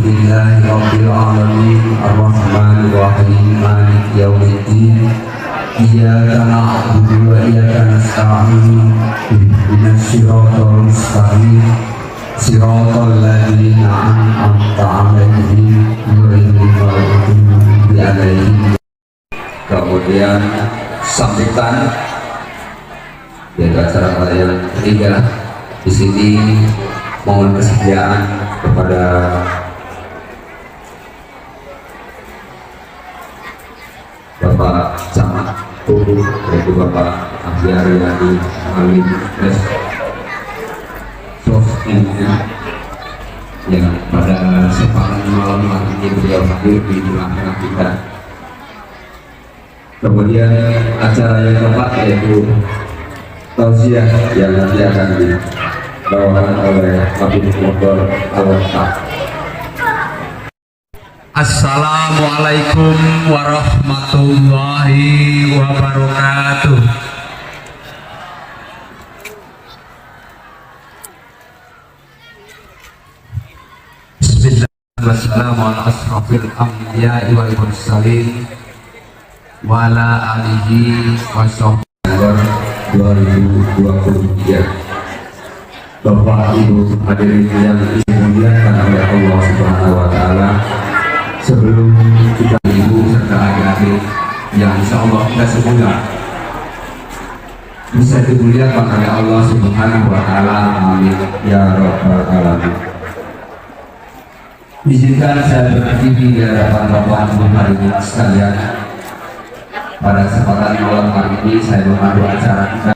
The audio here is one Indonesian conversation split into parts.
Alhamdulillahi Rabbil Alamin Ar-Rahmanir Rahim Maliki Yawmiddin Iyyaka na'budu wa iyyaka nasta'in Ihdinas siratal mustaqim Siratal ladzina an'amta 'alaihim ghairil maghdubi 'alaihim. Kemudian sambutan yaitu acara yang ketiga. Di sini mohon kesediaan kepada Bapak Camat Tubuh yaitu Bapak Ahyar Yadi Alim yang pada kesempatan malam hari ini beliau hadir di tengah-tengah kita. Kemudian acara yang keempat yaitu tausiah yang nanti akan dibawakan oleh Habib Motor Al-Wahab. Assalamualaikum warahmatullahi wabarakatuh. Bismillahirrahmanirrahim. Ala asrafil anbiya'i wal mursalin wa ala alihi wa sahbihi 2023. Bapak Ibu hadirin yang dimuliakan oleh Allah Subhanahu wa taala, sebelum kita ibu serta adik-adik yang insyaallah kita semua bisa dimuliakan oleh Allah Subhanahu wa taala, amin ya rabbal alamin. Izinkan saya berdiri di hadapan Bapak Ibu hadirin sekalian. Pada kesempatan malam hari ini saya memandu acara kita.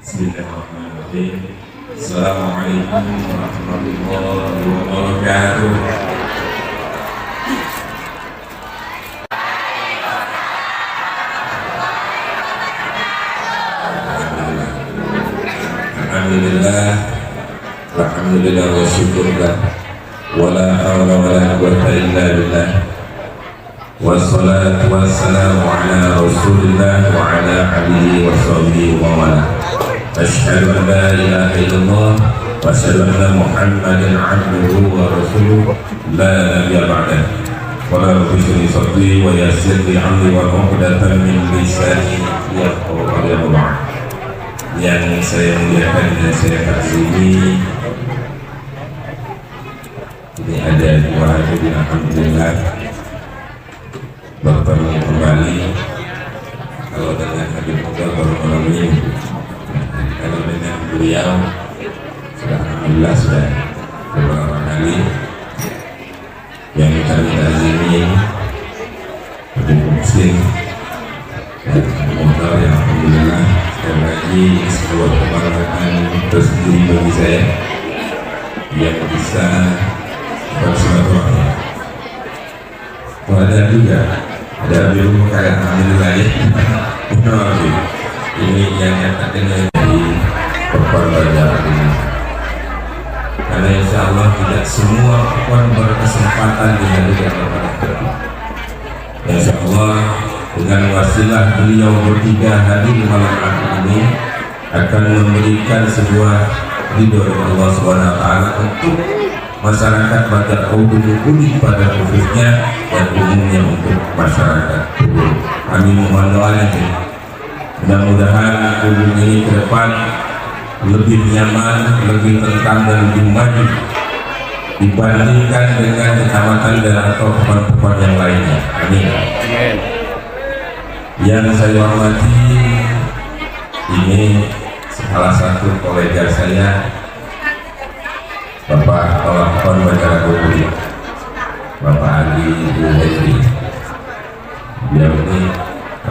Bismillahirrahmanirrahim. Assalamualaikum warahmatullahi wabarakatuh. Alhamdulillah wa syukurlah wa la hawla wa la quwwata illa billah. Wassalatu wassalamu ala Rasulillah wa ala alihi wa sahbihi wa wala. Asyhadu an la ilaha illallah wa asyhadu anna Muhammadan abduhu wa rasuluh la nabiyya ba'dah. Qala rabbi shrah li sadri wa yassir li amri wa uqdatan min lisani yafqahu qawli. Yang saya muliakan dan saya kasihi, ini ada dua hadirin alhamdulillah bertemu kembali. Kalau dengan Habib Motor baru malam ini, kalau dengan beliau sudah alhamdulillah sudah beberapa kali yang kami azimi Habib Muslim dan Habib Motor yang alhamdulillah sekali lagi sebuah kebanggaan tersendiri bagi saya yang bisa bersilaturahmi. Ada juga ada biru kayak alhamdulillah ya. Ini yang nyatakan dari perpandang ini. karena insya Allah tidak semua orang berkesempatan dihadirkan kepada kita. Insya Allah dengan wasilah beliau bertiga hadir malam hari ini akan memberikan sebuah ridho dari Allah SWT untuk masyarakat Badakhoudoul pada khususnya dan umumnya untuk masyarakat. Kami mohon doanya, mudah-mudahan Ubud ini ke depan lebih nyaman, lebih tentram dan lebih maju dibandingkan dengan kecamatan dan atau tempat-tempat yang lainnya. Amin. Yang saya hormati, ini salah satu kolega saya, Bapak Kolakon Badakhoudoul, Bapak Andi Buhedi. Beliau ini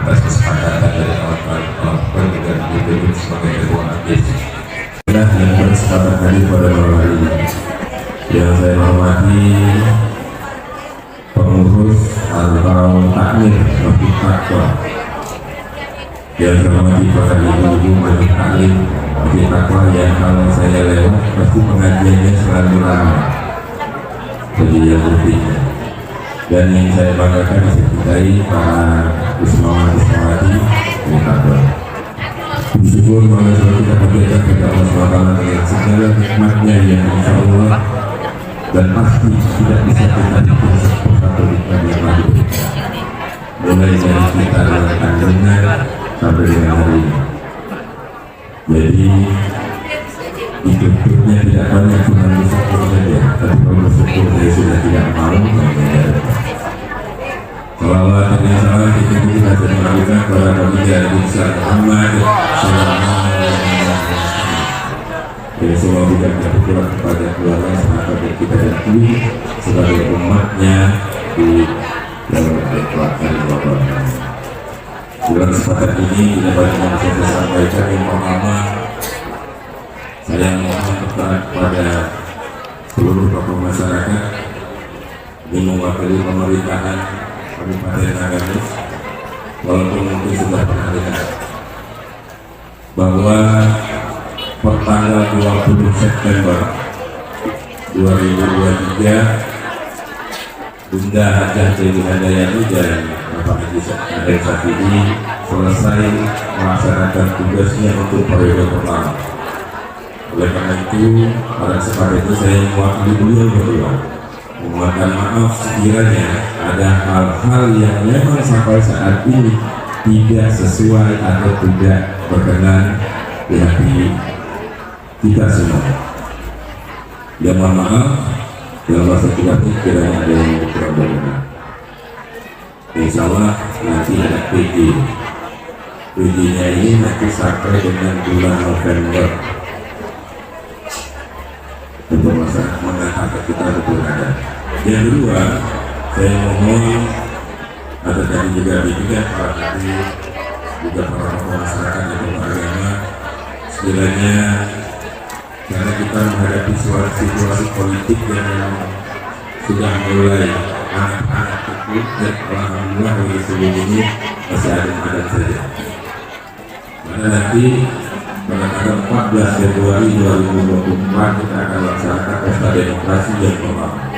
atas kesepakatan dari kawan-kawan Kolakon dengan ditunjuk sebagai ketua APC. Yang berkesempatan tadi pada malam hari ini, yang saya hormati pengurus atau takmir Masjid Taqwa, yang saya hormati para ibu-ibu Masjid Taklim Masjid Taqwa yang kalau saya lewat pasti pengajiannya selalu ramai, jadi yang pentingnya. Dan yang saya banggakan disertai para Ismawati Masjid Taqwa. Bersyukur bahwa kita berjaya kepada Allah SWT dengan segala nikmatnya yang insya Allah dan pasti tidak bisa kita hitung satu nikmat yang wajib kita. Mulai dari kita dalam kandungan sampai dengan hari ini. Jadi hidupnya tidak banyak cuma bersyukur saja, tapi kalau bersyukur saya sudah tidak mau salawat dan salam kita berikan kepada Nabi besar Muhammad sallallahu alaihi wasallam. Dan semua bidang yang berkurang kepada keluarga sahabat yang kita yakini sebagai umatnya di dalam pelaksanaan Ramadan. Dalam kesempatan ini tidak banyak yang bisa saya sampaikan. Yang pertama, saya mohon kepada seluruh tokoh masyarakat yang mewakili pemerintahan Kabupaten Agamis, walaupun mungkin sudah pernah dengar bahwa pertanggal 20 September 2023 Bunda Hajah Dewi Handayani dan Bapak Haji Adel Safidi selesai melaksanakan tugasnya untuk periode pertama. Oleh karena itu, pada kesempatan itu saya mewakili beliau berdua memohon maaf sekiranya ada hal-hal yang memang sampai saat ini tidak sesuai atau tidak berkenan di hati kita semua. Ya mohon maaf dalam masa kita pun kiranya ada yang kurang berkenan. Insya Allah nanti ada PJ. PJ-nya ini nanti sampai dengan bulan November untuk masyarakat mengangkat kita betul ada. Yang kedua, saya mohon ada tadi juga diingat para hati juga para masyarakat yang beragama, sekiranya karena kita menghadapi suatu situasi politik yang sudah mulai anak-anak teknik dan alhamdulillah dari sebelum ini masih ada saja. Karena nanti pada tanggal 14 Februari 2024 kita akan laksanakan pesta demokrasi yang pertama,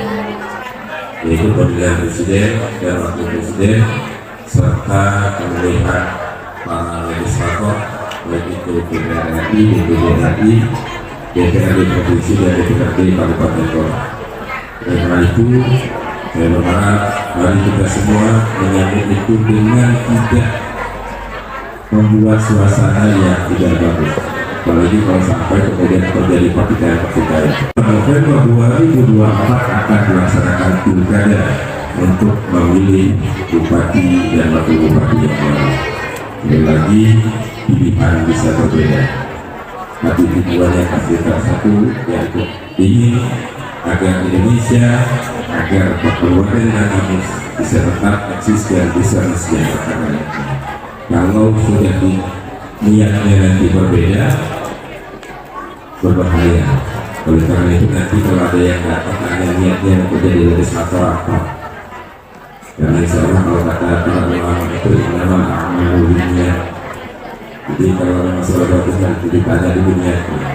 yaitu pemilihan presiden dan wakil presiden serta pemilihan para legislator baik itu DPR RI, DPD RI, DPRD provinsi dan DPRD kabupaten kota. Oleh karena itu saya berharap mari kita semua menyambut itu dengan tidak membuat suasana yang tidak bagus, apalagi kalau sampai kemudian terjadi pertikaian. November 2024 akan dilaksanakan pilkada untuk memilih bupati dan wakil bupati yang baru. Sekali lagi pilihan bisa berbeda, tapi tujuannya pasti satu, yaitu ingin agar Indonesia, agar Kabupaten Agamis bisa tetap eksis dan bisa mensejahterakan. Kalau sudah niatnya nanti berbeda, berbahaya. Oleh karena itu nanti kalau ada yang datang hanya niatnya untuk jadi legislator apa, karena insya Allah kalau kata para ulama itu nama amalulinya. Jadi kalau masalah bagus nanti ditanya dulu niatnya.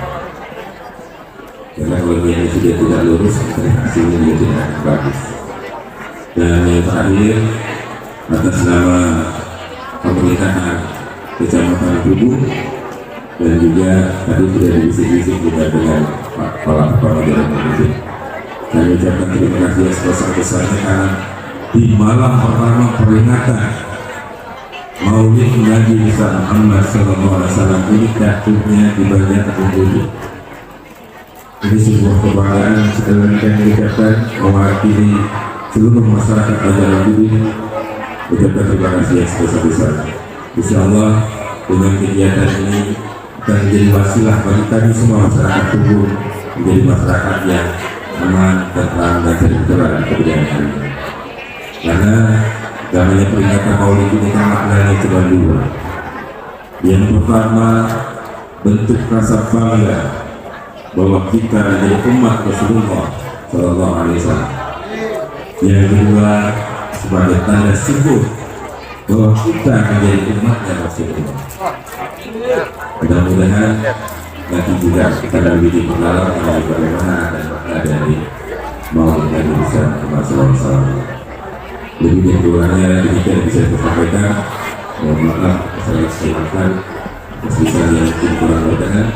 karena kalau dia sudah tidak lurus hasilnya juga tidak bagus. Dan yang terakhir, atas nama pemerintahan Kecamatan Tubuh dan juga tadi sudah bisik-bisik juga dengan Pak Kepala Jalan Masjid, kami ucapkan terima kasih sebesar-besarnya karena di malam pertama peringatan Maulid Nabi Muhammad SAW ini jatuhnya di banyak Tubuh. Ini sebuah kebanggaan sekali lagi kami ucapkan mewakili seluruh masyarakat Jalan Tubuh. Ucapkan terima kasih yang sebesar-besarnya. Insyaallah dengan kegiatan ini akan menjadi wasilah bagi kami semua masyarakat Tubuh menjadi masyarakat yang aman, tenang dan sejahtera dan kebudayaan ini. Karena namanya peringatan Maulid ini kan maknanya cuma dua. Yang pertama, bentuk rasa bangga bahwa kita menjadi umat Rasulullah Sallallahu Alaihi Wasallam. Yang kedua, sebagai tanda syukur bahwa kita menjadi umatnya Rasulullah. Mudah-mudahan nanti juga kita lebih diperdalam mengenai bagaimana dan makna dari Maulid Nabi Muhammad SAW. Lebih dari kurangnya demikian bisa saya sampaikan. Mohon maaf saya silakan bisa yang mungkin kurang berkenan.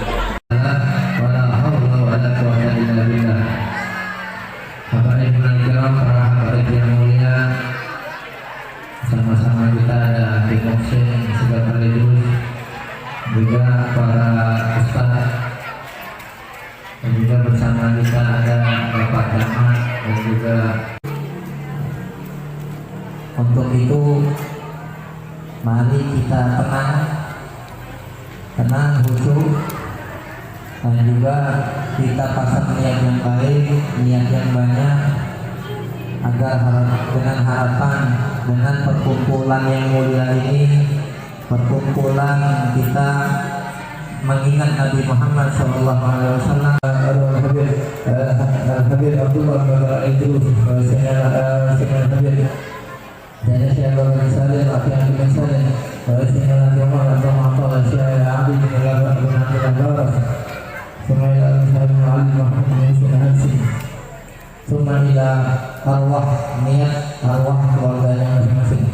Sama-sama kita ada di Mokshin sekaligus juga para ustaz, dan juga bersama kita ada Bapak Camat dan juga untuk itu mari kita tenang khusyuk, dan juga kita pasang niat yang baik, niat yang banyak, agar dengan harapan dengan perkumpulan yang mulia ini, perkumpulan kita mengingat Nabi Muhammad SAW. Habib Abdullah Idrus, saya Syekh bin Salim, Afian bin Salim, saya Muhammad Abdullah Syekh Ali bin Abdullah, Sumaila bin Salim Ali Muhammad bin Hansi. Semua ila arwah niat arwah keluarganya masing-masing.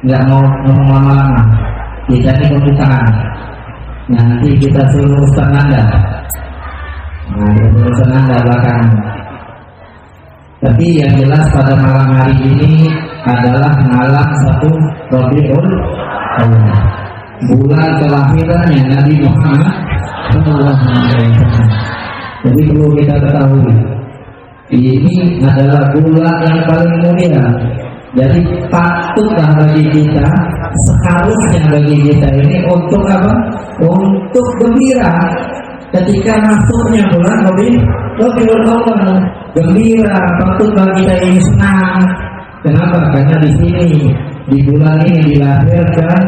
Nggak mau ngomong lama-lama, kita ini pembukaan. Nanti kita suruh Ustaz Nanda. Nah, kita suruh Ustaz Nanda belakang. Tapi yang jelas pada malam hari ini adalah malam 1 Rabiul Awal, bulan kelahirannya Nabi Muhammad SAW. Jadi perlu kita ketahui, ini adalah bulan yang paling mulia. Jadi patutlah bagi kita, seharusnya bagi kita ini untuk apa? Untuk gembira ketika masuknya bulan Rabiul Awal. Gembira, patut bagi kita ini senang. Kenapa? Karena di sini, di bulan ini dilahirkan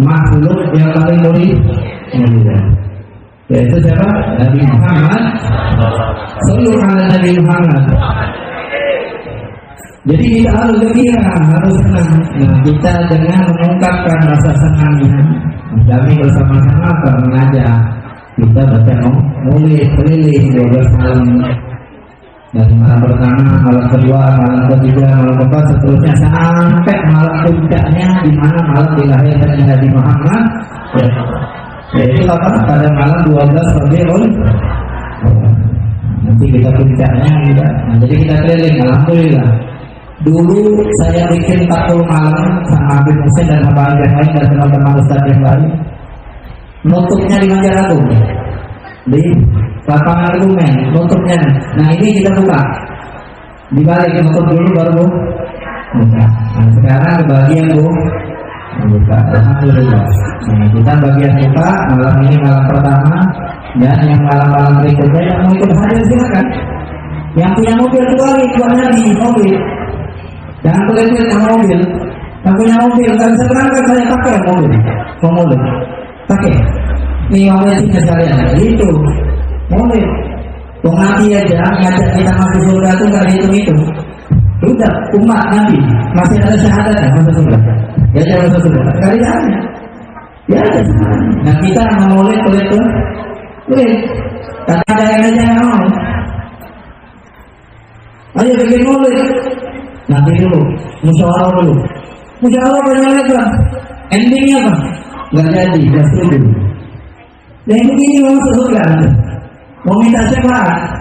makhluk yang paling mulia. Yaitu siapa? Nabi Muhammad. Sallallahu alaihi Nabi Muhammad. Jadi kita harus gembira, harus senang. Nah, kita dengan mengungkapkan rasa senangnya, kami bersama-sama akan mengajak kita baca mulai keliling 12 malam, dari malam pertama, malam kedua, malam ketiga, malam keempat, seterusnya sampai malam puncaknya di mana malam dilahirkannya Nabi Muhammad. Yaitu apa? Pada malam 12 Rabiul. Nanti kita puncaknya juga. Nah, jadi kita keliling, alhamdulillah. Dulu saya bikin 40 malam sama Habib Hussein dan Abang yang lain dan teman-teman Ustaz yang lain. Nutupnya di Banjar-Agung, di lapangan Argumen, nutupnya. Nah ini kita buka, dibalik nutup dulu baru buka. Nah sekarang kebagian buka, alhamdulillah. Nah, kita bagian buka malam ini malam pertama, dan yang malam-malam berikutnya yang mau ikut hadir silakan. Yang punya mobil keluarnya di mobil. Jangan pelit-pelit sama mobil. Yang punya mobil, nggak bisa berangkat saya pakai mobil. Pakai. Ini mobilnya sekalian. Itu mobil. Penghati aja ngajak kita masuk surga itu nggak dihitung. Udah umat Nabi masih ada syahadat ya masuk surga. Ya jangan masuk surga. Kali aja. Ya ada. Nah kita mau pelit. Karena ada yang aja yang mau. Ayo bikin mobil. Nanti dulu, musyawarah dulu. Musyawarah banyak lagi. Endingnya apa? Nggak jadi, nggak setuju. Dan begini mau masuk surga, mau minta syafaat.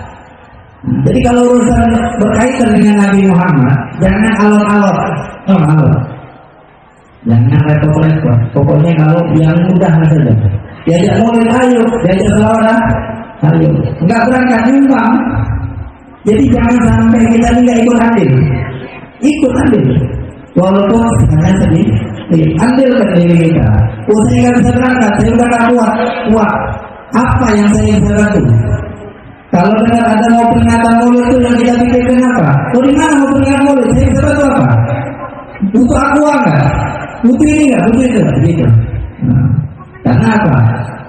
Jadi kalau urusan berkaitan dengan Nabi Muhammad, jangan alot-alot. Jangan repot-repot. Pokoknya kalau yang mudah saja. Diajak mobil ayo, diajak selawat ayo. Nggak berangkat nyumbang. Jadi jangan sampai kita tidak ikut andil, walaupun hanya sedikit, andilkan diri kita. Saya nggak bisa berangkat, saya udah nggak kuat. Apa yang saya bisa bantu? Kalau dengar ada mau peringatan Maulid itu yang kita pikirkan apa? Dari mana mau peringatan Maulid? Saya bisa bantu apa? Butuh aku nggak? Butuh ini nggak? Butuh itu nggak? Gitu. Nah, karena apa?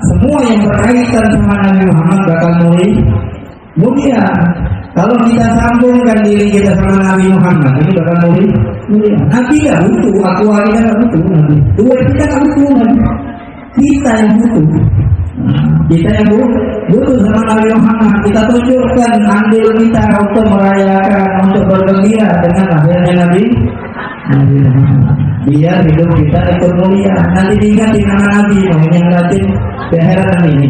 Semua yang berkaitan sama Nabi Muhammad bakal mulia. Kalau kita sambungkan diri kita sama Nabi Muhammad, ini bakal mulia. Nabi tidak butuh, aku kita tidak butuh Nabi. Dua kita tidak butuh Nabi. Kita yang butuh. Kita yang butuh sama Nabi Muhammad. Kita tunjukkan andil kita untuk merayakan, untuk bergembira dengan lahirnya Nabi Muhammad. Biar hidup kita ikut mulia. Nanti diingat di nama Nabi, yang rajin di akhirat ini.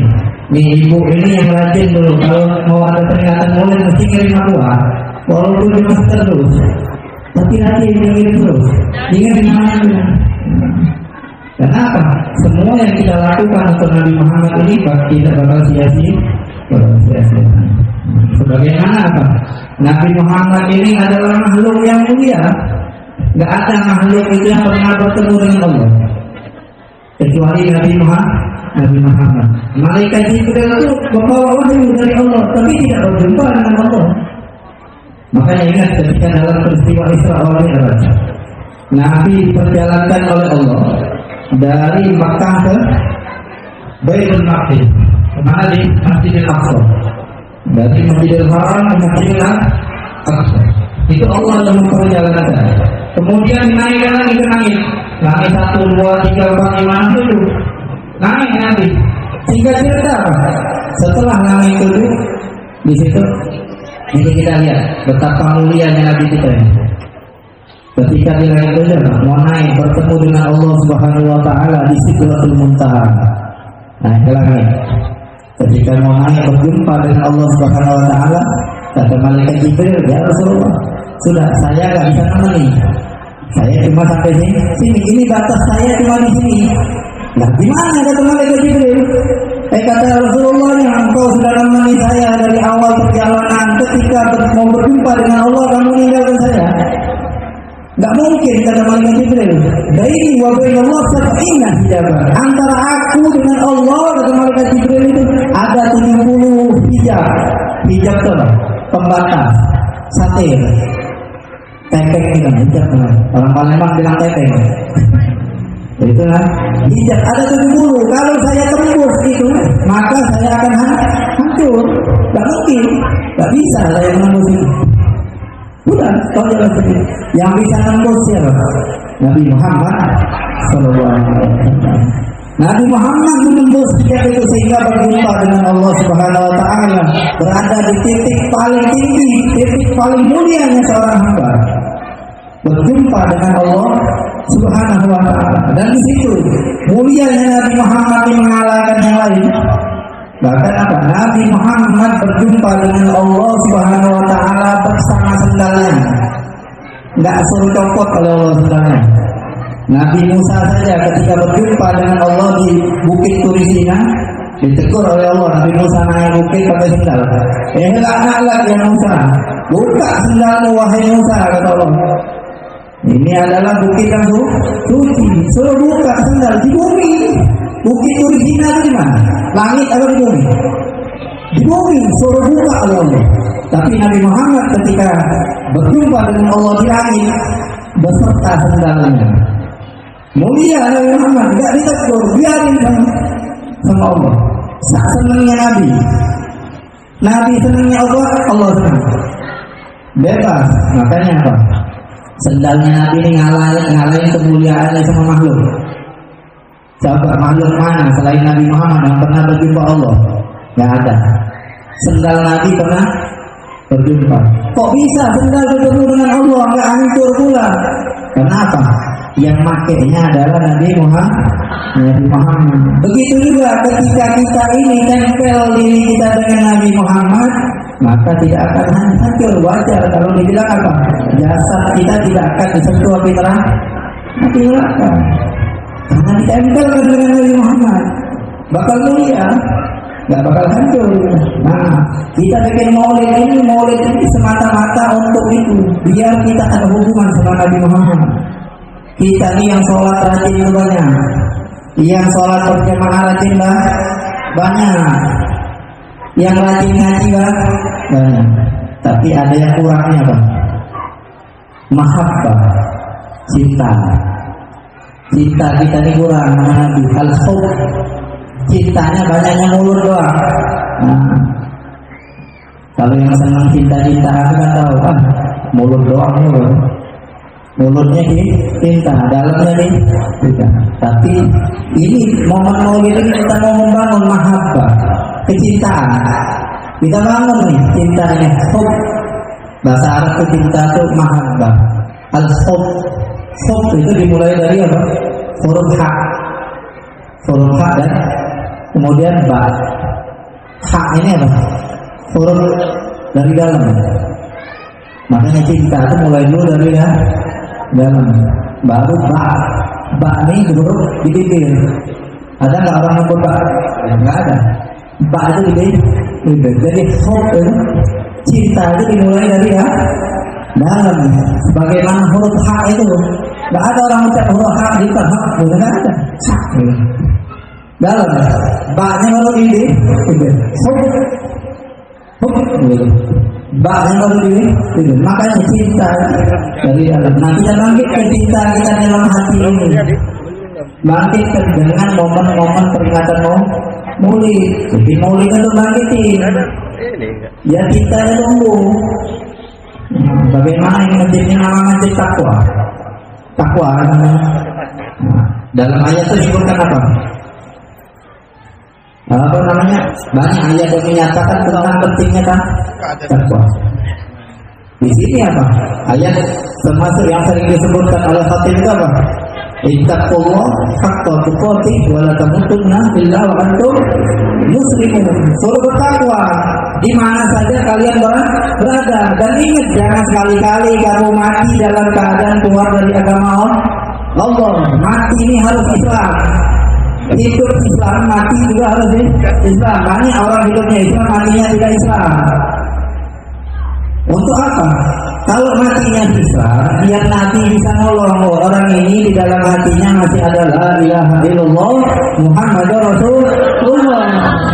Nih ibu ini yang rajin dulu, kalau mau ada peringatan Maulid mesti ngirim buah, walaupun di masker terus, tapi nanti ngirim terus, ingat di namanya. Kenapa? Semua yang kita lakukan untuk Nabi Muhammad ini tidak bakal sia-sia. Sebagaimana apa? Nabi Muhammad ini adalah makhluk yang mulia. Nggak ada makhluk itu yang pernah bertemu dengan Allah kecuali Nabi Muhammad. Malaikat Jibril itu membawa wahyu dari Allah, tapi tidak berjumpa dengan Allah. Makanya ingat ketika dalam peristiwa Isra wal Mi'raj, Nabi diperjalankan oleh Allah dari Makkah ke Baitul Maqdis. Kemana di Masjidil Aqsa? Dari Masjidil Haram ke Masjidil Aqsa. Itu Allah yang memperjalankan. Kemudian dinaikkan lagi ke langit. Langit 1, 2, 3, 4, 5, 7. Langit nanti. Sehingga cerita apa? Setelah langit 7, di situ ini kita lihat betapa mulianya Nabi kita ini. Ketika di langit 7 mau naik bertemu dengan Allah Subhanahu wa taala di Sidratul Muntaha. Naik ke langit. Ketika mau naik berjumpa dengan Allah Subhanahu wa taala, kata malaikat Jibril, "Ya Rasulullah, sudah saya nggak bisa nemani. Saya cuma sampai sini. Ini batas saya cuma di sini." Nah, gimana kata malaikat Jibril? Kata Rasulullah, yang engkau sudah menemani saya dari awal perjalanan, ketika mau berjumpa dengan Allah kamu meninggalkan saya. Nggak mungkin kata malaikat Jibril. Baini wa bainallah sab'ina hijab. Antara aku dengan Allah kata malaikat Jibril itu ada 70 hijab. Hijab itu pembatas, satir. Tepeng itu kan hijab. Orang Palembang bilang tepeng. Jadi Itulah hijab ada 70. Kalau saya tembus itu, maka saya akan hancur. Gak mungkin, gak bisa saya menembus itu. Bukan, kau jelas sedih. Yang bisa menembus siapa? Nabi Muhammad SAW. Nabi Muhammad menembus hijab itu sehingga berjumpa dengan Allah Subhanahu Wa Taala, berada di titik paling tinggi, titik paling mulianya seorang hamba, berjumpa dengan Allah Subhanahu Wa Taala. Dan di situ mulianya Nabi Muhammad yang mengalahkan yang lain. Bahkan apa? Nabi Muhammad berjumpa dengan Allah Subhanahu Wa Taala bersama sendalnya, nggak suruh copot oleh Allah sendalnya. Nabi Musa saja ketika berjumpa dengan Allah di Bukit Turisina ditegur oleh Allah. Nabi Musa naik bukit pakai sendal. Anak ya Musa, buka sendalmu wahai Musa, kata Allah. Ini adalah bukit yang suci. Suruh buka sendal di bumi. Bukit Turisina itu di mana? Langit atau di bumi? Di bumi. Suruh buka oleh Allah. Tapi Nabi Muhammad ketika berjumpa dengan Allah di langit beserta sendalnya. Mulia Nabi Muhammad, tidak ditegur, biarin sama Allah. Senangnya Nabi. Nabi senangnya Allah, Allah senang. Bebas, makanya apa? Sendalnya Nabi ini ngalahin kemuliaannya sama makhluk. Coba makhluk mana selain Nabi Muhammad yang pernah berjumpa Allah? Nggak ada. Sendal Nabi pernah berjumpa. Kok bisa sendal bertemu dengan Allah nggak hancur pula? Kenapa? Yang makainya adalah Nabi Muhammad. Begitu juga ketika kita ini tempel diri kita dengan Nabi Muhammad, maka tidak akan hancur. Wajar kalau dibilang apa? Jasad kita tidak akan disentuh api neraka. Karena ditempelkan dengan Nabi Muhammad, bakal mulia, nggak bakal hancur. Nah, kita bikin maulid ini semata-mata untuk itu, biar kita ada hubungan sama Nabi Muhammad. Kita ini yang sholat rajin itu banyak, yang sholat berjamaah rajin banyak, yang rajin ngaji banyak. Tapi ada yang kurangnya Bang. Mahabbah, cinta kita ini kurang sama Nabi. Al-Hub, cintanya banyaknya mulut doang. Nah, kalau yang senang cinta-cinta aku kan tahu mulut doang mulutnya cinta, dalamnya tidak. Tapi ini momen maulid ini kita mau membangun mahabbah, kecintaan. Kita bangun nih cintanya. Hub, bahasa Arab itu cinta itu mahabbah. Al-hub, hub itu dimulai dari apa? Huruf H, dan kemudian ba. H ini apa? Huruf dari dalam. Makanya cinta itu mulai dulu dari dalam, baru ba ini huruf di bibir. Ada nggak orang yang ba? Ya, nggak ada. Ba itu di bibir. Jadi hub itu cinta itu dimulai dari dalam. Sebagaimana huruf H itu nggak ada orang ucap huruf H di tengah, nggak ada. Dalam. Ba-nya baru di bibir. Ba-nya baru di bibir. Makanya cinta dari dalam. Nah, kita bangkitkan cinta kita dalam hati ini. Bangkitkan dengan momen-momen peringatan maulid. Jadi maulid itu bangkitin. Ya kita tumbuh. Bagaimana yang menjadi nama masjid takwa? Takwa. Nah, dalam ayat itu disebutkan apa? Apa namanya? Banyak ayat yang menyatakan tentang pentingnya takwa. Di sini apa? Ayat termasuk yang sering disebutkan oleh Khatib itu apa? Ittaqullah haqqa tuqatih wa la tamutunna illa wa antum muslimun. Suruh bertakwa di mana saja kalian berada, dan ingat jangan sekali-kali kamu mati dalam keadaan keluar dari agama Allah. Mati ini harus Islam. Hidup Islam, mati juga harus Islam. Banyak orang hidupnya Islam, matinya tidak Islam. Untuk apa? Kalau matinya Islam, biar Nabi bisa nolong orang ini di dalam hatinya masih ada la ilaha illallah Muhammadur Rasulullah.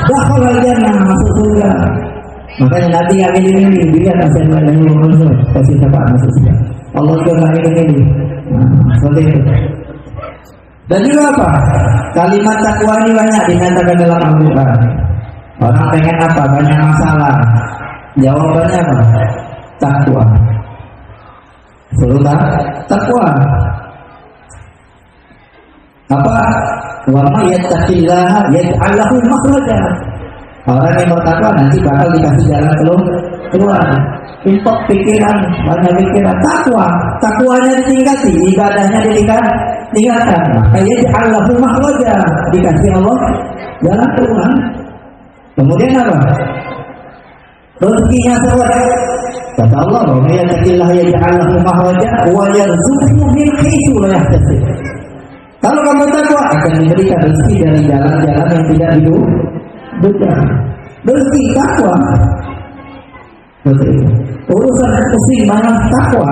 Dakhalal jannah, masuk surga. Makanya Nabi yang ini dia kasih la ilaha illallah, kasih syafaat masuk surga. Allah juga ini. Seperti itu. Dan juga apa? Kalimat takwa ini banyak dinyatakan dalam Al-Quran. Orang pengen apa? Banyak masalah. Jawabannya apa? Takwa. Suruh takwa. Apa? Wa may yattaqillaha yaj'al lahu makhraja. Orang yang bertakwa nanti bakal dikasih jalan keluar. Impok pikiran, banyak pikiran. Takwanya ditingkati, ibadahnya ditingkatkan. Maka yaj'al lahu makhraja, dikasih Allah jalan keluar. Kemudian apa? Rezekinya terwujud. Kata Allah, "Wa may yattaqillaha yaj'al lahu makhraja wa yarzuqhu min haitsu la yahtasib." Kalau kamu takwa akan diberikan rezeki dari jalan-jalan yang tidak diduga. Rezeki takwa. Urusan pusing mana takwa.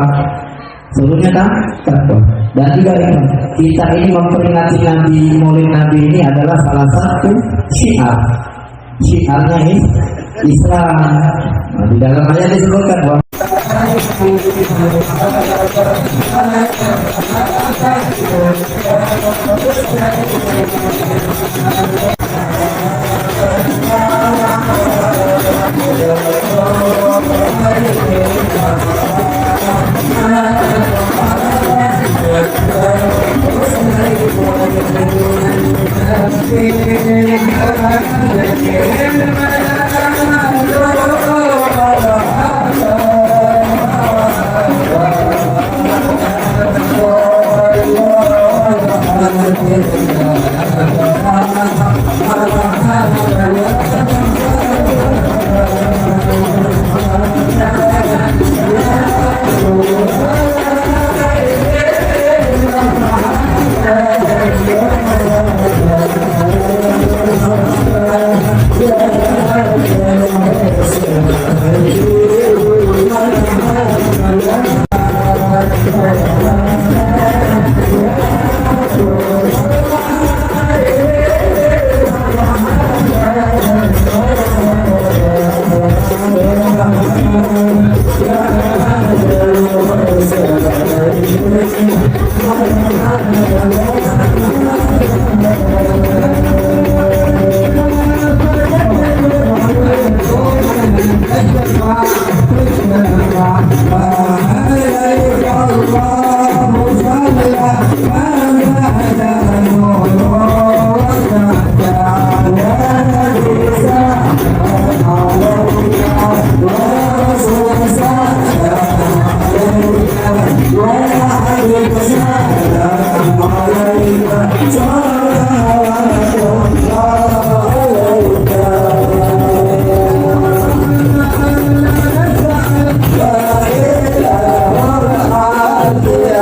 Seluruhnya takwa. Dan juga kita ini memperingati Nabi, Maulid Nabi ini adalah salah satu syiar. Syiarnya Islam. Nah, di dalam ayat disebutkan bahwa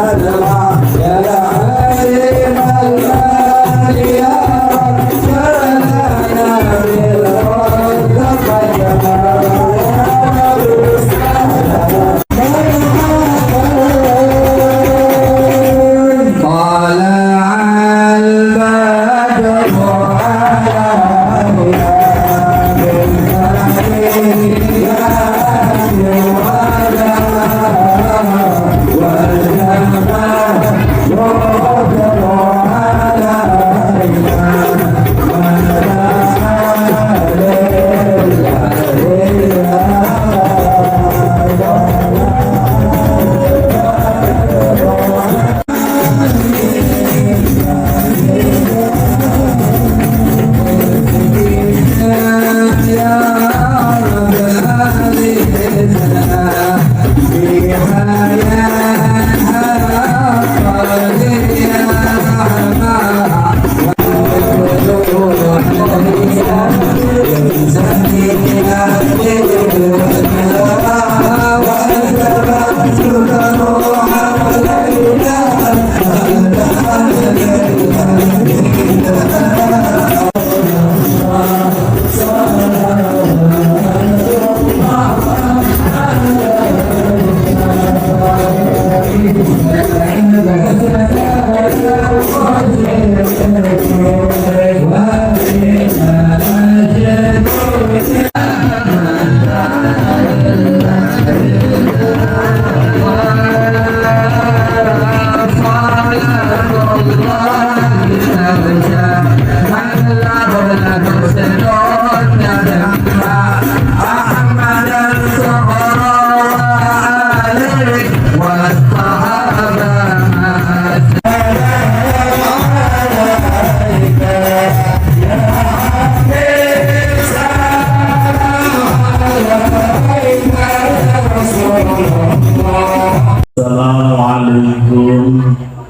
Yeah.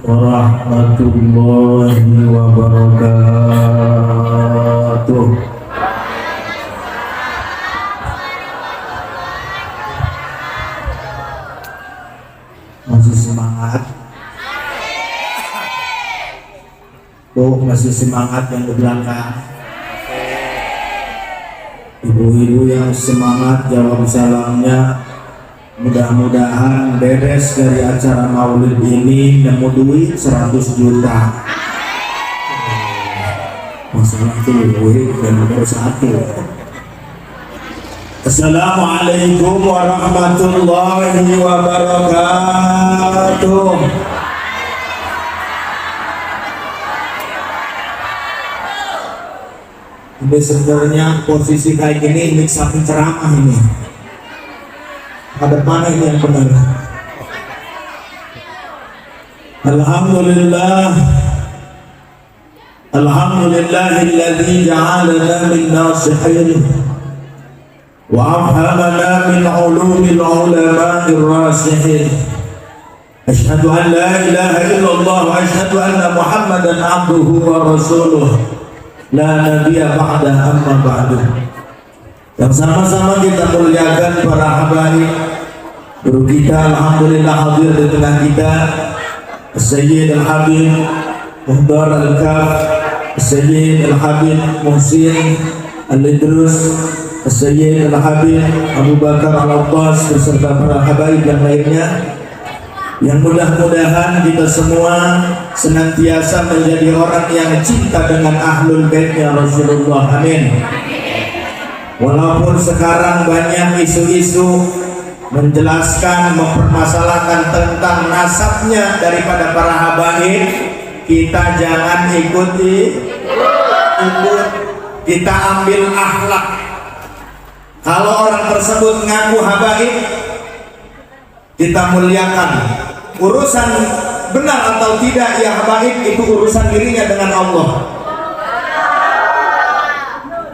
warahmatullahi wabarakatuh. Masih semangat? Bu, masih semangat yang di belakang? Ibu-ibu yang semangat jawab salamnya. Mudah-mudahan beres dari acara maulid ini nemu duit 100 juta. Masalah duit dan nomor 1. Assalamualaikum warahmatullahi wabarakatuh. Ini sebenarnya posisi kayak gini ini samping ceramah ini. Ada mana ini yang benar? Alhamdulillah. Alhamdulillahilladzi ja'alana min nasihin wa afhamana min ulumil ulama'ir rasihin. Asyhadu an la ilaha illallah wa asyhadu anna Muhammadan abduhu wa rasuluh. La nabiyya ba'da amma ba'du. Yang sama-sama kita muliakan para habaib. Guru kita alhamdulillah hadir di tengah kita, Sayyid Al-Habib Muhdar Al-Kaf, Sayyid Al-Habib Muhsin Al-Idrus, Sayyid Al-Habib Abu Bakar Al-Abbas beserta para habaib yang lainnya, yang mudah-mudahan kita semua senantiasa menjadi orang yang cinta dengan ahlul baitnya Rasulullah. Amin. Walaupun sekarang banyak isu-isu menjelaskan, mempermasalahkan tentang nasabnya daripada para habaib, kita jangan ikut, kita ambil akhlak. Kalau orang tersebut ngaku habaib, kita muliakan. Urusan benar atau tidak ya habaib itu urusan dirinya dengan Allah.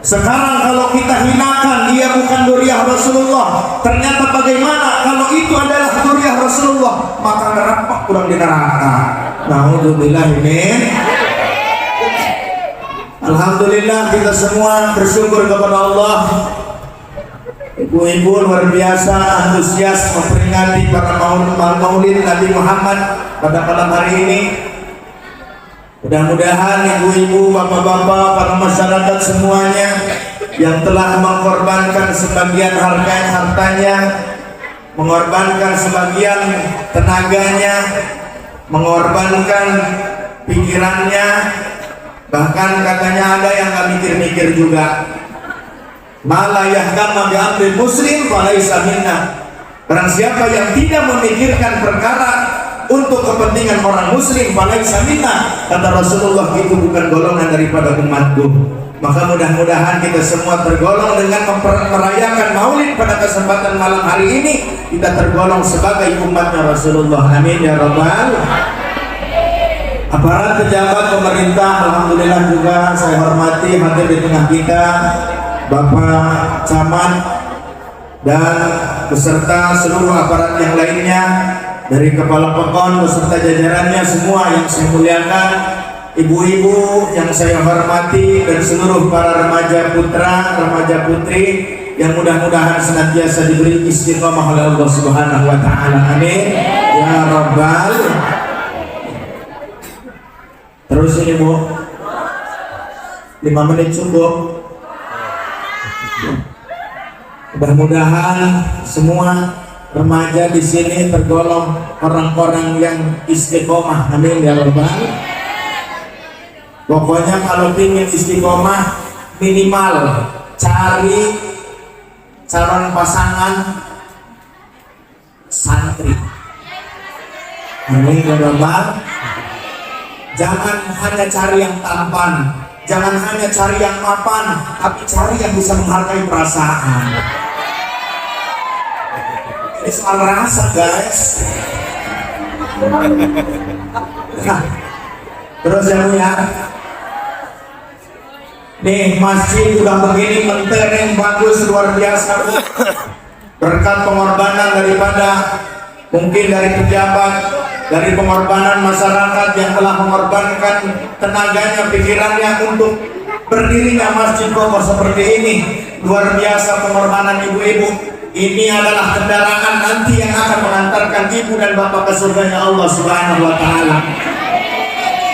Sekarang kalau kita hinakan dia bukan dzurriyyah Rasulullah, ternyata bagaimana kalau itu adalah dzurriyyah Rasulullah, maka neraka kurang di neraka. Nauzubillah min. Alhamdulillah kita semua bersyukur kepada Allah. Ibu-ibu luar biasa antusias memperingati para maulid Nabi Muhammad pada malam hari ini. Mudah-mudahan ibu-ibu, bapak-bapak, para masyarakat semuanya yang telah mengorbankan sebagian hartanya, mengorbankan sebagian tenaganya, mengorbankan pikirannya, bahkan katanya ada yang nggak mikir-mikir juga. Malah yahtamma bi amri muslim falaisa minna. Barang siapa yang tidak memikirkan perkara untuk kepentingan orang muslim falaisa minna, kata Rasulullah, itu bukan golongan daripada umatku. Maka mudah-mudahan kita semua tergolong dengan merayakan maulid pada kesempatan malam hari ini, kita tergolong sebagai umatnya Rasulullah. Amin ya rabbal. Aparat pejabat pemerintah alhamdulillah juga saya hormati hadir di tengah kita, Bapak Camat dan beserta seluruh aparat yang lainnya, dari Kepala Pekon beserta jajarannya semua yang saya muliakan, ibu-ibu yang saya hormati, dan seluruh para remaja putra, remaja putri yang mudah-mudahan senantiasa diberi istiqomah oleh Allah Subhanahu wa taala. Amin ya rabbal. Terus ini Bu, 5 menit cukup. Mudah-mudahan semua remaja di sini tergolong orang-orang yang istiqomah. Amin ya rabbal. Pokoknya kalau ingin istiqomah, minimal cari calon pasangan santri. Amin ya rabbal. Jangan hanya cari yang tampan, jangan hanya cari yang mapan, tapi cari yang bisa menghargai perasaan. Ini soal rasa guys. Nah, terus yang punya nih masjid udah begini mentereng bagus luar biasa, berkat pengorbanan daripada mungkin dari pejabat, dari pengorbanan masyarakat yang telah mengorbankan tenaganya, pikirannya untuk berdirinya masjid kokoh seperti ini. Luar biasa pengorbanan ibu-ibu. Ini adalah kendaraan nanti yang akan mengantarkan ibu dan bapak ke surganya Allah Subhanahu wa taala.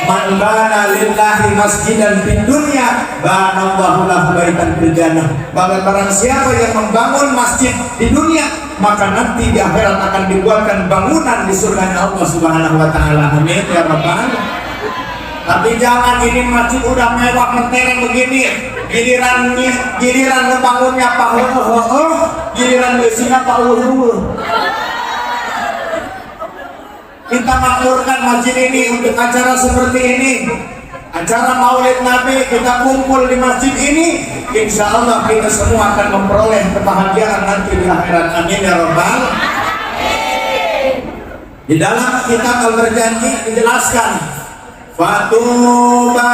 Man bana lillahi masjidan fid dunya banallahu lahu baitan fil jannah. Barang siapa yang membangun masjid di dunia, maka nanti di akhirat akan dibuatkan bangunan di surganya Allah Subhanahu wa taala. Amin ya rabbal. Tapi jangan ini masjid udah mewah mentereng begini, giliran ngebangunnya Pak giliran besinya Pak Kita makmurkan masjid ini untuk acara seperti ini, acara Maulid Nabi, kita kumpul di masjid ini, insya Allah kita semua akan memperoleh kebahagiaan nanti di akhirat. Amin ya rabbal. Di dalam kitab Al-Berjanji dijelaskan, Fatuba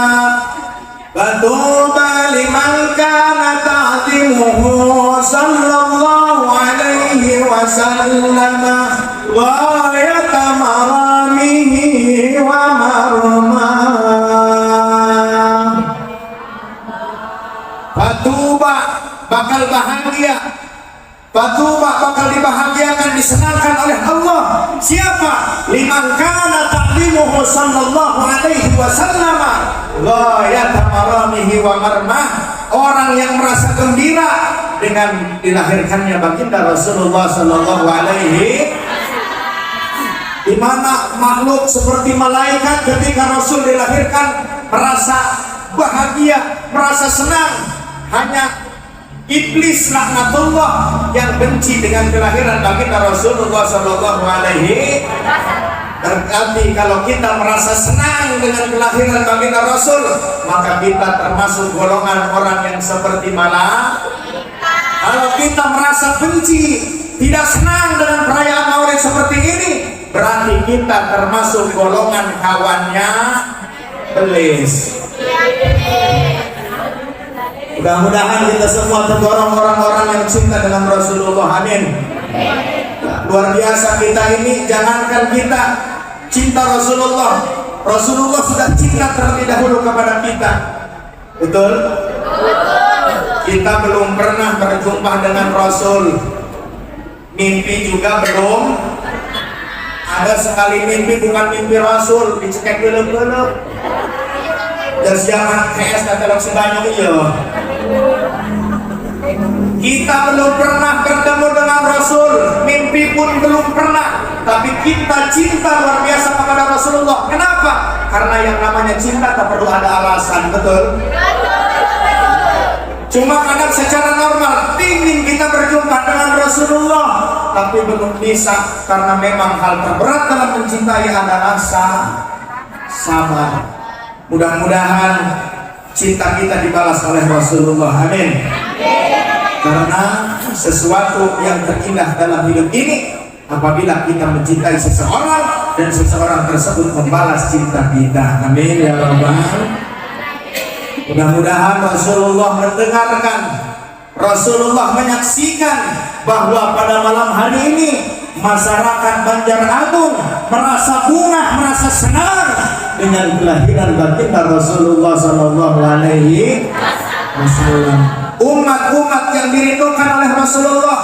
liman kana ta'zimuhu sallallahu alaihi wasallam ghayata maramihi wa marmah. Fatuba bakal bahagia, Fatuba bakal dibahagiakan, disenangkan oleh Allah. Siapa? Liman kana ta'limuhu sallallahu alaihi wasallam ghayata maramihi wa marmah. Orang yang merasa gembira dengan dilahirkannya baginda Rasulullah sallallahu alaihi, di mana makhluk seperti malaikat ketika Rasul dilahirkan merasa bahagia, merasa senang. Hanya iblis laknatullah yang benci dengan kelahiran baginda Rasulullah sallallahu alaihi. Berarti kalau kita merasa senang dengan kelahiran baginda Rasul, maka kita termasuk golongan orang yang seperti malaikat. Kalau kita merasa benci, tidak senang dengan perayaan Maulid seperti ini, berarti kita termasuk golongan kawannya iblis. Mudah-mudahan kita semua terdorong orang-orang yang cinta dengan Rasulullah. Amin. Luar biasa kita ini, jangankan kita cinta Rasulullah, Rasulullah sudah cinta terlebih dahulu kepada kita. Betul? Kita belum pernah berjumpa dengan Rasul, mimpi juga belum. Ada sekali mimpi, bukan mimpi Rasul, dicekek gelap-gelap. Dan zaman KS datang sebanyak iya. Kita belum pernah bertemu dengan Rasul, mimpi pun belum pernah, tapi kita cinta luar biasa kepada Rasulullah. Kenapa? Karena yang namanya cinta tak perlu ada alasan. Betul? Cuma kadang secara normal ingin kita berjumpa dengan Rasulullah, tapi belum bisa karena memang hal terberat dalam mencintai adalah sabar. Mudah-mudahan cinta kita dibalas oleh Rasulullah. Amin. Karena sesuatu yang terindah dalam hidup ini apabila kita mencintai seseorang dan seseorang tersebut membalas cinta kita. Amin ya rabbal. Mudah-mudahan Rasulullah mendengarkan, Rasulullah menyaksikan bahwa pada malam hari ini masyarakat Banjar-Agung merasa bungah, merasa senang dengan kelahiran baginda Rasulullah sallallahu alaihi wasallam. Umat-umat yang dirindukan oleh Rasulullah,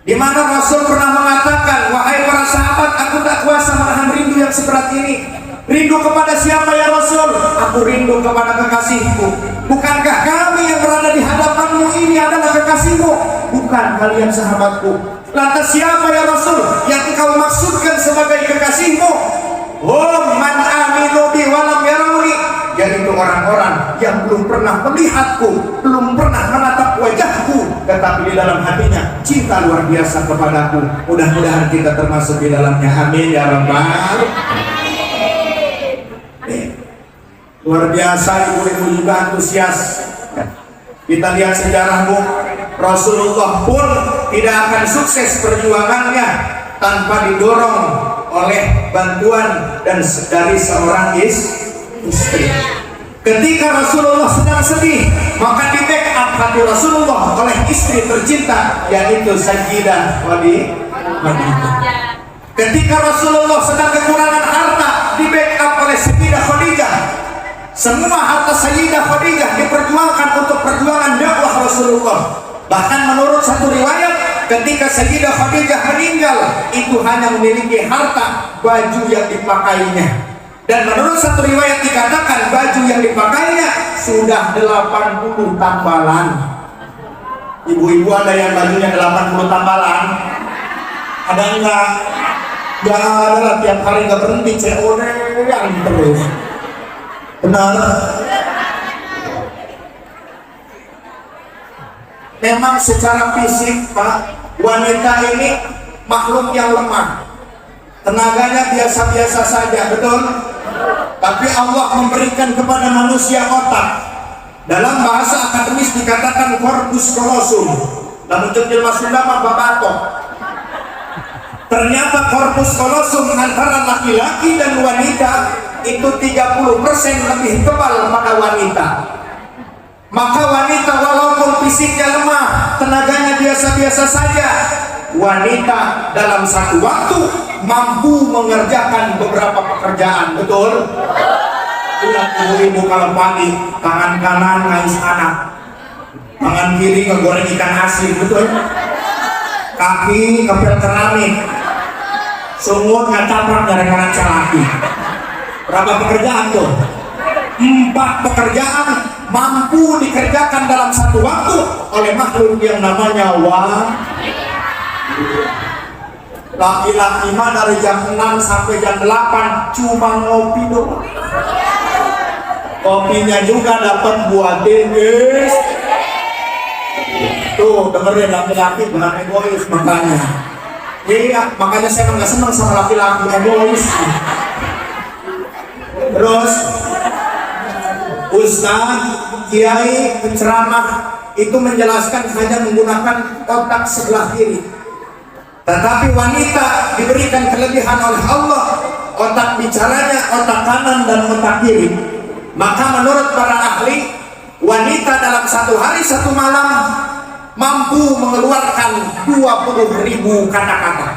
di mana Rasul pernah mengatakan, wahai para sahabat, aku tak kuasa menahan rindu yang seberat ini. Rindu kepada siapa ya Rasul? Aku rindu kepada kekasihku. Bukankah kami yang berada di hadapanmu ini adalah kekasihmu? Bukan kalian sahabatku. Lantas siapa ya Rasul yang engkau maksudkan sebagai kekasihmu? Man aminu bi walam yarawni, yaitu orang-orang yang belum pernah melihatku, belum pernah menatap wajahku, tetapi di dalam hatinya cinta luar biasa kepadaku. Mudah-mudahan kita termasuk di dalamnya. Amin ya rabbal. Luar biasa, ibu-ibu juga antusias. Kita lihat sejarah Rasulullah pun tidak akan sukses perjuangannya tanpa didorong oleh bantuan dan dari seorang istri. Ketika Rasulullah sedang sedih, maka di backup hati Rasulullah oleh istri tercinta, yaitu Sayyidah Khadijah. Ketika Rasulullah sedang kekurangan harta, di backup oleh Sayyidah Khadijah. Semua harta Sayyidah Khadijah diperjuangkan untuk perjuangan dakwah Rasulullah. Bahkan menurut satu riwayat, ketika Sayyidah Khadijah meninggal, itu hanya memiliki harta baju yang dipakainya. Dan menurut satu riwayat dikatakan baju yang dipakainya sudah 80 tambalan. Ibu-ibu ada yang bajunya 80 tambalan? Ada enggak? Jangan ada lah, tiap hari nggak berhenti COD yang terus. Benar? Memang secara fisik Pak, wanita ini makhluk yang lemah. Tenaganya biasa-biasa saja, betul? Tapi Allah memberikan kepada manusia otak. Dalam bahasa akademis dikatakan corpus callosum. Namun terjemah Sunda mah babato. Ternyata corpus callosum antara laki-laki dan wanita itu 30% lebih tebal pada wanita. Maka wanita walaupun fisiknya lemah, tenaganya biasa-biasa saja, wanita dalam satu waktu mampu mengerjakan beberapa pekerjaan, betul? Lihat ibu-ibu kalau pagi, tangan kanan ngais anak, tangan kiri ngegoreng ikan asin, betul? Kaki ngepel keramik, sungut ngacaprak gara-gara celaki. Berapa pekerjaan tuh? 4 pekerjaan mampu dikerjakan dalam satu waktu oleh makhluk yang namanya laki-laki mah dari jam 6 sampai jam 8 cuma ngopi doang. Kopinya juga dapat buatin, guys. Tuh dengerin, laki-laki bukan egois makanya. Iya, makanya saya nggak senang sama laki-laki egois. Terus Ustaz, kiai, penceramah itu menjelaskan hanya menggunakan otak sebelah kiri. Tetapi wanita diberikan kelebihan oleh Allah, otak bicaranya otak kanan dan otak kiri. Maka menurut para ahli, wanita dalam satu hari satu malam mampu mengeluarkan 20.000 kata-kata.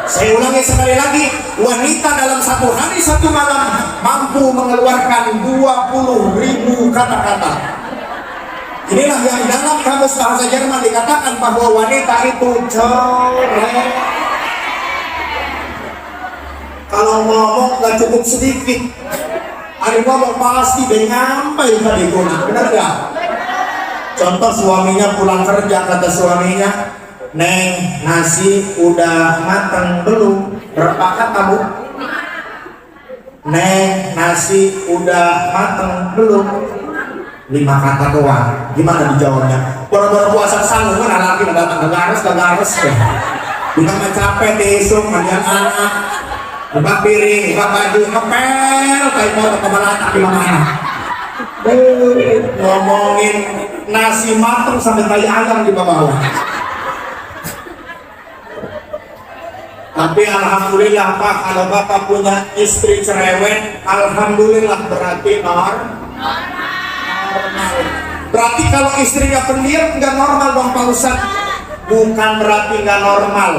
Saya ulangi sekali lagi, wanita dalam satu hari satu malam mampu mengeluarkan 20.000 kata-kata. Inilah yang dalam kamus bahasa Jerman dikatakan bahwa wanita itu cerewet. Kalau ngomong gak cukup sedikit, ada ngomong pasti dia nyampe tadi guna, benar gak? Contoh suaminya pulang kerja, kata suaminya, "Neng, nasi udah mateng belum?" Berapa kata Bu? "Neng, nasi udah mateng belum?" 5 kata doang. Gimana dijawabnya? Baru-baru puasa sanggup kan laki datang garis ya. Kita capek besok mandian anak, buka piring, buka baju, ngepel kayak mau kemana di mana. Ngomongin nasi mateng sampai tai ayam di bawah. Tapi alhamdulillah Pak, kalau Bapak punya istri cerewet, alhamdulillah berarti normal. Berarti kalau istrinya pendiam nggak normal dong Pak Ustadz. Bukan berarti nggak normal.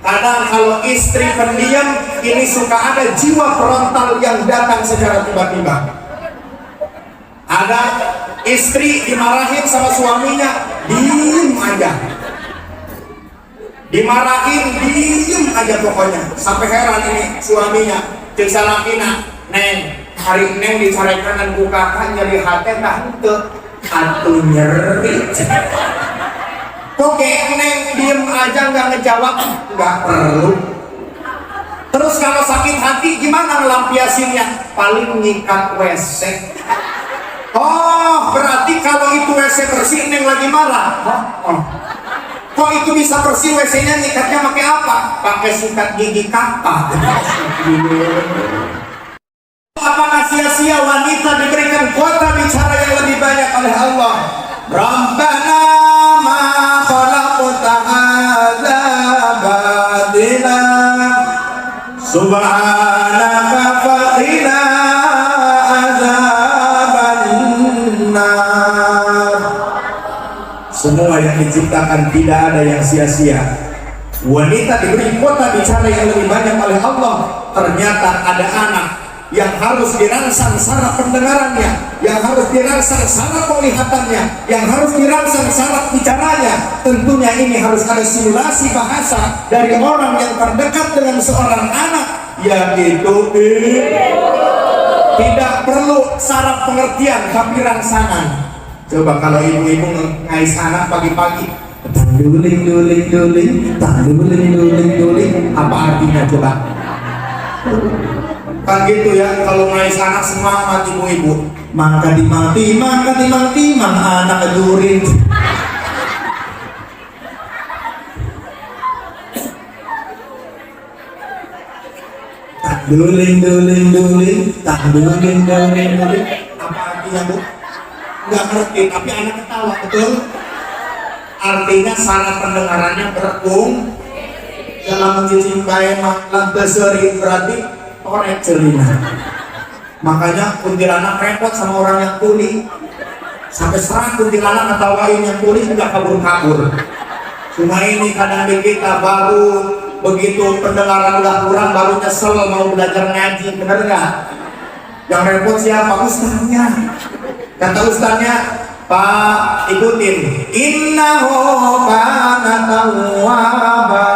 Kadang kalau istri pendiam ini suka ada jiwa frontal yang datang secara tiba-tiba. Ada istri dimarahin sama suaminya, diem aja. Dimarahin, diem aja pokoknya. Sampai heran ini suaminya, cek salakina, "Neng, hari Neng dicari kanan ku kakak nyeri hati tak hente atuh nyeri." Oke, Neng diem aja nggak ngejawab, nggak perlu. Terus kalau sakit hati gimana ngelampiasinnya? Paling nyikat WC. Oh, berarti kalau itu WC bersih Neng lagi marah. Oh. Kok itu bisa bersih WC-nya, nyikatnya pakai apa? Pakai sikat gigi kakak. Apakah sia-sia wanita diberikan kuota bicara yang lebih banyak oleh Allah? Rabbana ma khalaqta hadza batila subhanaka faqina adzabannar. Semua yang diciptakan tidak ada yang sia-sia. Wanita diberi kuota bicara yang lebih banyak oleh Allah. Ternyata ada anak yang harus dirangsang saraf pendengarannya, yang harus dirangsang saraf penglihatannya, yang harus dirangsang saraf bicaranya. Tentunya ini harus ada simulasi bahasa dari orang yang terdekat dengan seorang anak, yaitu tidak perlu saraf pengertian tapi rangsangan. Coba kalau ibu-ibu ngais anak pagi-pagi, duling duling duling, duling duling duling, apa artinya coba? Kan gitu ya, kalau ngais anak semangat ibu-ibu, maka dimati anak kedurin. Duling duling duling, duling duling duling, apa artinya bu? Nggak ngerti, tapi anak ketawa, betul? Artinya saraf pendengarannya berekung dalam mencicing kain lantai sering, berarti korek celina. Makanya kuntilanak repot sama orang yang tuli, sampai serang kuntilanak ngetawain yang tuli juga kabur-kabur. Cuma ini kadang kita baru begitu pendengaran udah kurang baru nyesel mau belajar ngaji, bener nggak? Yang repot siapa? Ustaznya. Kata ustaznya, Pak, ikutin. Innahu kana tawwaba.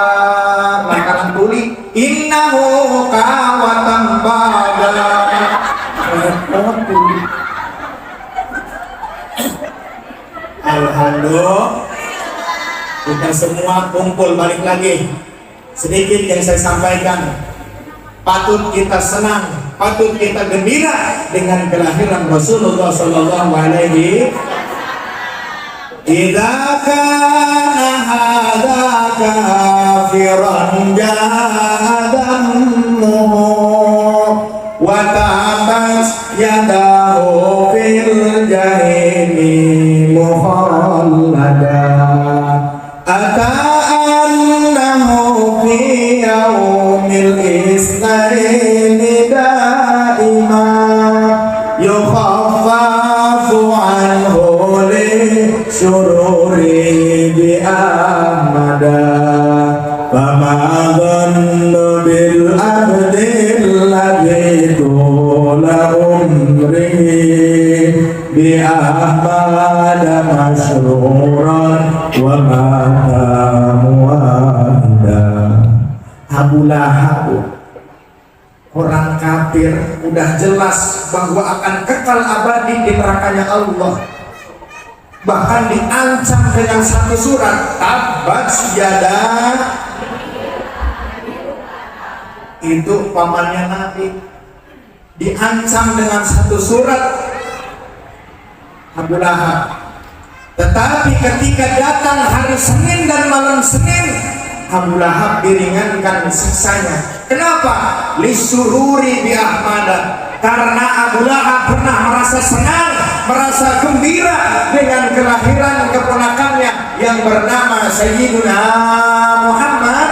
Makanan tuli. Innahu kawatan bada. Alhamdulillah. Kita semua kumpul balik lagi. Sedikit yang saya sampaikan. Patut kita senang, patut kita gembira dengan kelahiran Rasulullah sallallahu alaihi wasallam. Idza kana hadza kafiran jadamu wa tabas yadahu fil jahimi mukhallada ata'annahu fi yaumil isnaini daima yukhaffafu anhu li syururi bi ahmada fama dhannu bil abdil ladhi tula umri bi ahmada masyruran wa mu'ada. Abu Lahab, orang kafir, udah jelas bahwa akan kekal abadi di nerakanya Allah. Bahkan diancam dengan satu surat, Tabbat yada. Itu pamannya Nabi, diancam dengan satu surat Abu Lahab. Tetapi ketika datang hari Senin dan malam Senin, Abu Lahab diringankan siksanya. Kenapa? Lisururi bi Ahmada. Karena Abu Lahab pernah merasa senang, merasa gembira dengan kelahiran keponakannya yang bernama Sayyiduna Muhammad.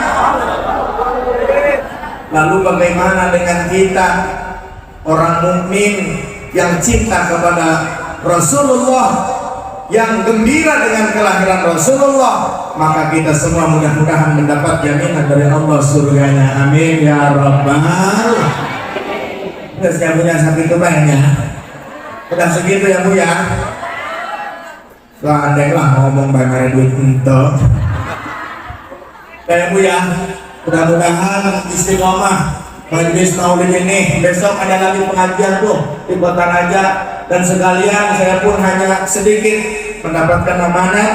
Lalu bagaimana dengan kita, orang mukmin yang cinta kepada Rasulullah, yang gembira dengan kelahiran Rasulullah? Maka kita semua mudah-mudahan mendapat jaminan dari Allah surganya. Amin ya rabbal. Terus yang punya sapi itu banyak. Udah segitu ya bu ya. Lah andai lah ngomong bayar duit untuk. Ya bu ya. Mudah-mudahan istiqomah majelis maulid ini. Besok ada lagi pengajian tuh di Kota Raja. Dan sekalian saya pun hanya sedikit mendapatkan amanat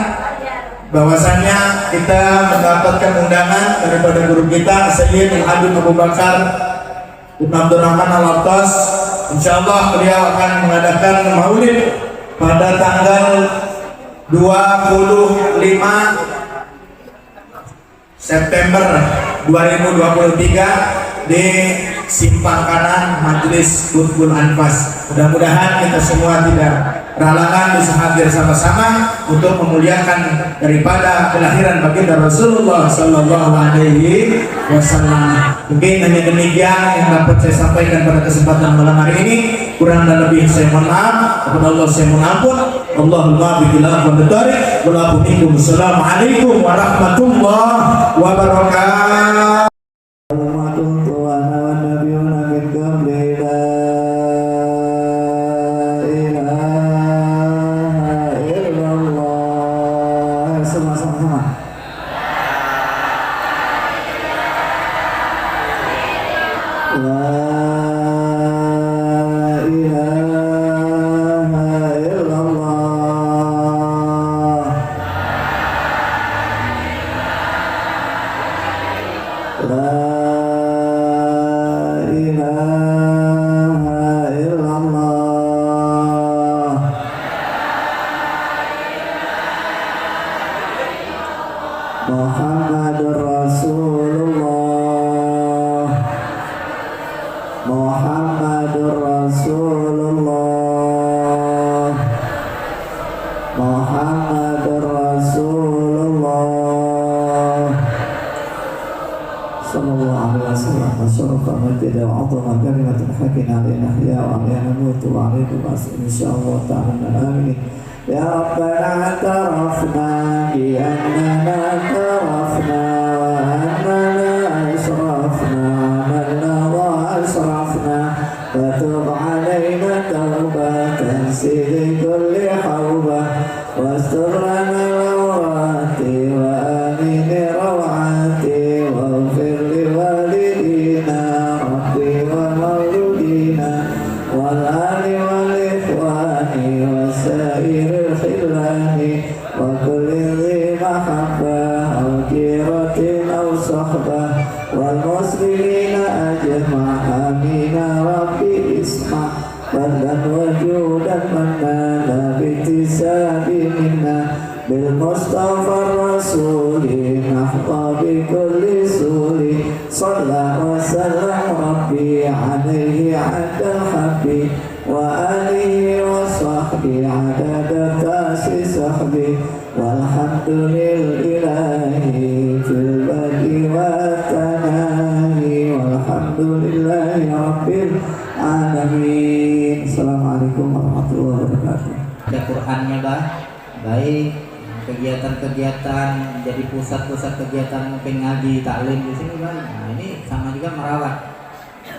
bahwasanya kita mendapatkan undangan daripada guru kita Sayyid Al-Habib Abu Bakar Ibn Abdul Rahman Al-Attas. Insyaallah beliau akan mengadakan maulid pada tanggal 25 September 2023 di simpang kanan Majelis Butbul Anfas. Mudah-mudahan kita semua tidak berhalangan bisa hadir sama-sama untuk memuliakan daripada kelahiran baginda Rasulullah sallallahu alaihi wasallam. Mungkin hanya demikian yang dapat saya sampaikan pada kesempatan malam hari ini. Kurang dan lebih saya mohon maaf. Kepada Allah saya mohon ampun. Allahumma billahi wa tarik wa minkum. Assalamualaikum warahmatullahi wabarakatuh. Muhammadur Rasulullah, Muhammadur Rasulullah, Muhammadur Rasulullah. Sallallahu alaihi wasallam. Masyarakat majid wa azama kalimatul haqqin alaina ahya wa alaina namutu wa alaikum insyaallah ta'ala. Amin. Ya Rabbana tarafna bi annana tarafna wa annana asrafna manna wa asrafna wa tub alaina tawbatan sili kulli hawbah wa astur lana lawrati wa amin rawati wa ufir li walidina rabbi wa mauludina wal ali wal ikhwani wa sa'ir وكل ذي محبة أو جيرة أو صحبة والمسلمين أجمع آمين ربي اسمع فضلا وجودا منا باتساب منا بالمصطفى الرسول نحظى بكل سور صلى وسلم ربي عليه عند الحب وآله وصحبه عدد تأسيس صحبه والحمد لله في البدء والتناهي والحمد لله رب العالمين. Assalamualaikum warahmatullahi wabarakatuh. Ada Qur'annya baik, kegiatan-kegiatan jadi pusat-pusat kegiatan mungkin ngaji, taklim di sini baik. Nah ini sama juga merawat,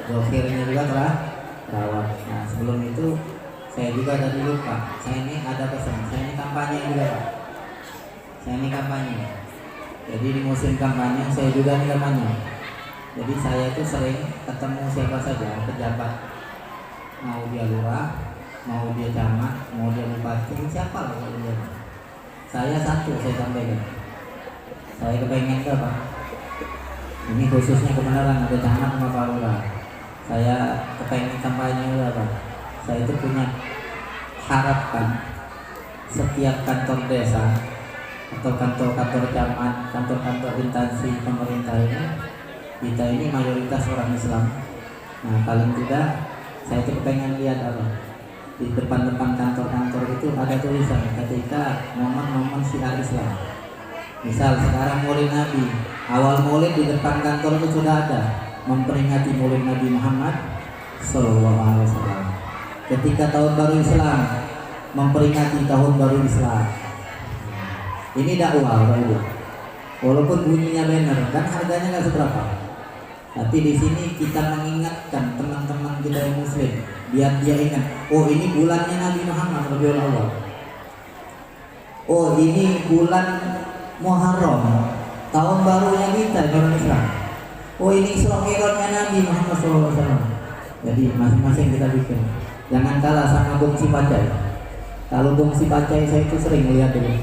zokirnya juga telah rawat. Nah sebelum itu saya juga tadi lupa, saya ini ada pesan, saya ini kampanye juga Pak. Saya ini kampanye. Jadi di musim kampanye saya juga ini kampanye. Jadi saya itu sering ketemu siapa saja pejabat, mau dia lurah, mau dia camat, mau dia bupati, siapa lah kalau dia. Saya satu saya sampaikan, saya kepengen ke Pak. Ini khususnya kebenaran ada camat sama Pak Lurah. Saya kepengen kampanye apa? Saya itu punya harapan setiap kantor desa atau kantor-kantor camat, kantor-kantor instansi pemerintah ini, kita ini mayoritas orang Islam. Nah paling tidak saya itu kepengen lihat apa di depan-depan kantor-kantor itu ada tulisan ketika momen-momen syiar Islam. Misal sekarang Maulid Nabi, awal Maulid di depan kantor itu sudah ada memperingati Maulid Nabi Muhammad Sallallahu Alaihi Wasallam. Ketika tahun baru Islam, memperingati tahun baru Islam. Ini dakwah, Bapak Ibu. Walaupun bunyinya banner dan harganya nggak seberapa, tapi di sini kita mengingatkan teman-teman kita yang Muslim, biar dia ingat, oh ini bulannya Nabi Muhammad Rasulullah. Oh ini bulan Muharram, tahun barunya kita orang Islam. Oh ini Isra Mi'rajnya Nabi Muhammad SAW. Jadi masing-masing kita bikin. Jangan kalah sama Bung Sipacai. Kalau Bung Sipacai saya itu sering lihat dulu.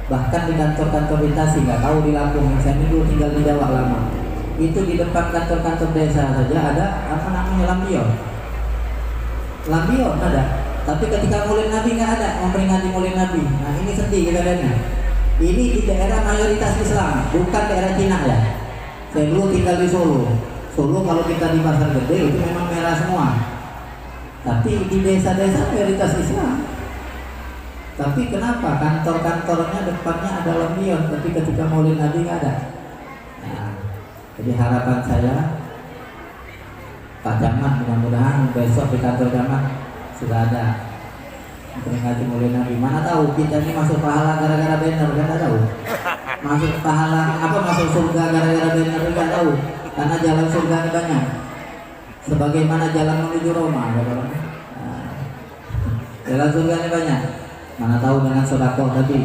Bahkan di kantor-kantor instansi, nggak tahu di Lampung. Saya dulu tinggal di Jawa lama. Itu di depan kantor-kantor desa saja ada apa namanya lampion. Lampion ada. Tapi ketika Maulid Nabi nggak ada memperingati Maulid Nabi. Nah ini sedih kita lihatnya. Ini di daerah mayoritas Islam, bukan daerah Cina ya. Saya dulu tinggal di Solo. Solo kalau kita di pasar gede itu memang merah semua. Tapi di desa-desa mayoritas Islam. Tapi kenapa kantor-kantornya depannya ada lampion, tapi ketika Maulid Nabi nggak ada? Nah, jadi harapan saya Pak Camat mudah-mudahan besok di kantor Camat sudah ada memperingati Maulid Nabi. Mana tahu kita ini masuk pahala gara-gara banner, kan nggak tahu. Masuk pahala apa masuk surga gara-gara banner, nggak tahu. Karena jalan surga ini banyak. Sebagaimana jalan menuju Roma, kata orang. Nah, jalan surga ini banyak. Mana tahu dengan sedekah tadi.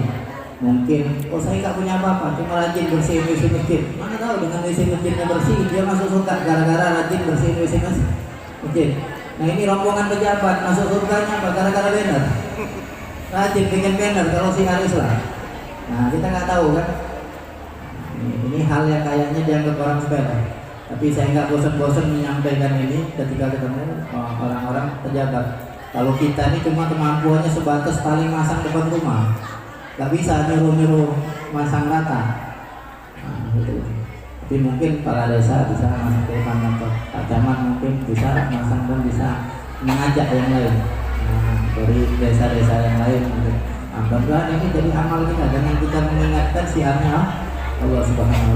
Mungkin, oh saya nggak punya apa-apa, cuma rajin bersihin WC masjid. Mana tahu dengan WC masjidnya bersih, dia masuk surga gara-gara rajin bersihin WC masjid. Nah ini rombongan pejabat masuk surganya apa? Gara-gara banner. Rajin bikin banner kalau si Aris lah. Nah kita nggak tahu kan. Ini hal yang kayaknya dianggap orang sepele. Tapi saya nggak bosan-bosan menyampaikan ini ketika ketemu orang-orang pejabat. Kalau kita ini cuma kemampuannya sebatas paling masang depan rumah, nggak bisa nyuruh-nyuruh masang rata. Nah, gitu. Tapi mungkin para desa bisa masang ke depan kantor, Pak Camat mungkin bisa masang dan bisa mengajak yang lain dari desa-desa yang lain. Mudah-mudahan ini jadi amal kita dengan kita mengingatkan siarnya Allah Subhanahu